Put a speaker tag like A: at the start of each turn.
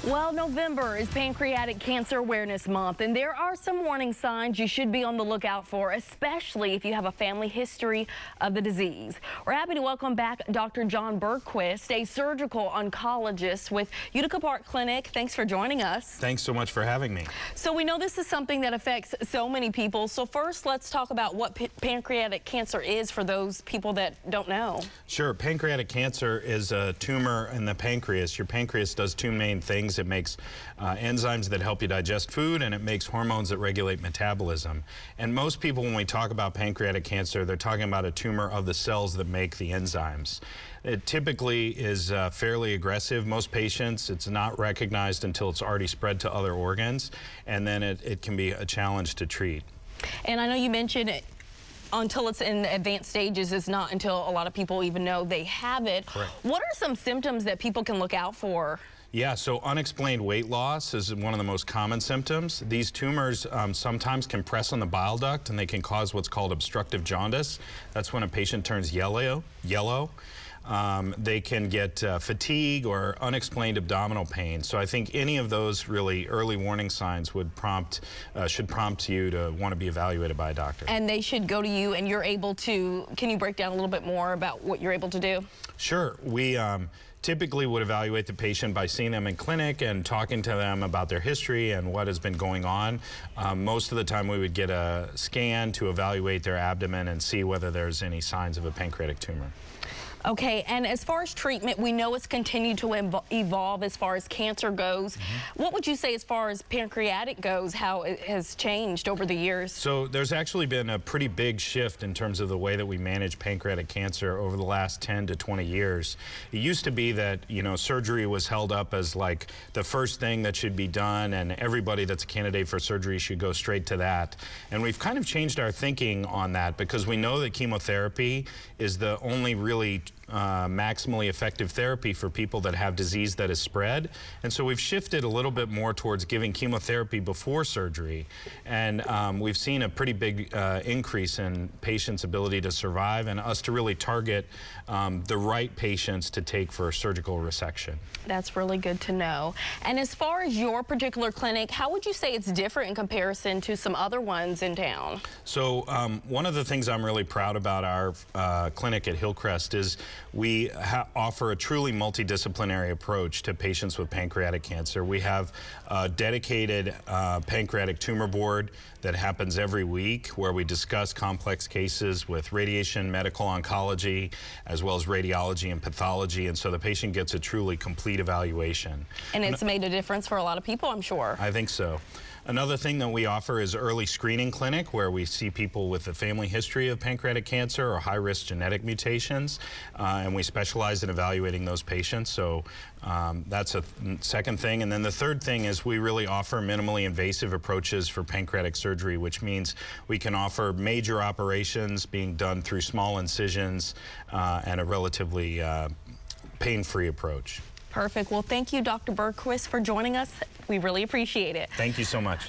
A: Well, November is Pancreatic Cancer Awareness Month, and there are some warning signs you should be on the lookout for, especially if you have a family history of the disease. We're happy to welcome back Dr. John Bergquist, a surgical oncologist with Utica Park Clinic. Thanks for joining us.
B: Thanks so much for having me.
A: So we know this is something that affects so many people. So first, let's talk about what pancreatic cancer is for those people that don't know.
B: Sure. Pancreatic cancer is a tumor in the pancreas. Your pancreas does two main things. It makes enzymes that help you digest food, and it makes hormones that regulate metabolism. And most people, when we talk about pancreatic cancer, they're talking about a tumor of the cells that make the enzymes. It typically is fairly aggressive. Most patients, it's not recognized until it's already spread to other organs, and then it can be a challenge to treat.
A: And I know you mentioned it. Until it's in advanced stages, it's not until a lot of people even know they have it.
B: Correct.
A: What are some symptoms that people can look out for?
B: Yeah, so unexplained weight loss is one of the most common symptoms. These tumors sometimes can press on the bile duct, and they can cause what's called obstructive jaundice. That's when a patient turns yellow. They can get fatigue or unexplained abdominal pain. So I think any of those really early warning signs would should prompt you to want to be evaluated by a doctor.
A: And they should go to you, and you're able to, can you break down a little bit more about what you're able to do?
B: Sure. We typically would evaluate the patient by seeing them in clinic and talking to them about their history and what has been going on. Most of the time we would get a scan to evaluate their abdomen and see whether there's any signs of a pancreatic tumor.
A: Okay, and as far as treatment, we know it's continued to evolve as far as cancer goes. What would you say as far as pancreatic goes, how it has changed over the years?
B: So there's actually been a pretty big shift in terms of the way that we manage pancreatic cancer over the last 10 to 20 years. It used to be that, you know, surgery was held up as like the first thing that should be done, and everybody that's a candidate for surgery should go straight to that. And we've kind of changed our thinking on that because we know that chemotherapy is the only really maximally effective therapy for people that have disease that is spread. And so we've shifted a little bit more towards giving chemotherapy before surgery. And we've seen a pretty big increase in patients' ability to survive, and us to really target the right patients to take for surgical resection.
A: That's really good to know. And as far as your particular clinic, how would you say it's different in comparison to some other ones in town?
B: So one of the things I'm really proud about our clinic at Hillcrest is we offer a truly multidisciplinary approach to patients with pancreatic cancer. We have a dedicated pancreatic tumor board that happens every week, where we discuss complex cases with radiation, medical oncology, as well as radiology and pathology, and so the patient gets a truly complete evaluation.
A: And it's made a difference for a lot of people, I'm sure.
B: I think so. Another thing that we offer is early screening clinic, where we see people with a family history of pancreatic cancer or high-risk genetic mutations, and we specialize in evaluating those patients. So that's a second thing. And then the third thing is we really offer minimally invasive approaches for pancreatic surgery, which means we can offer major operations being done through small incisions and a relatively pain-free approach.
A: Perfect. Well, thank you, Dr. Bergquist, for joining us. We really appreciate it.
B: Thank you so much.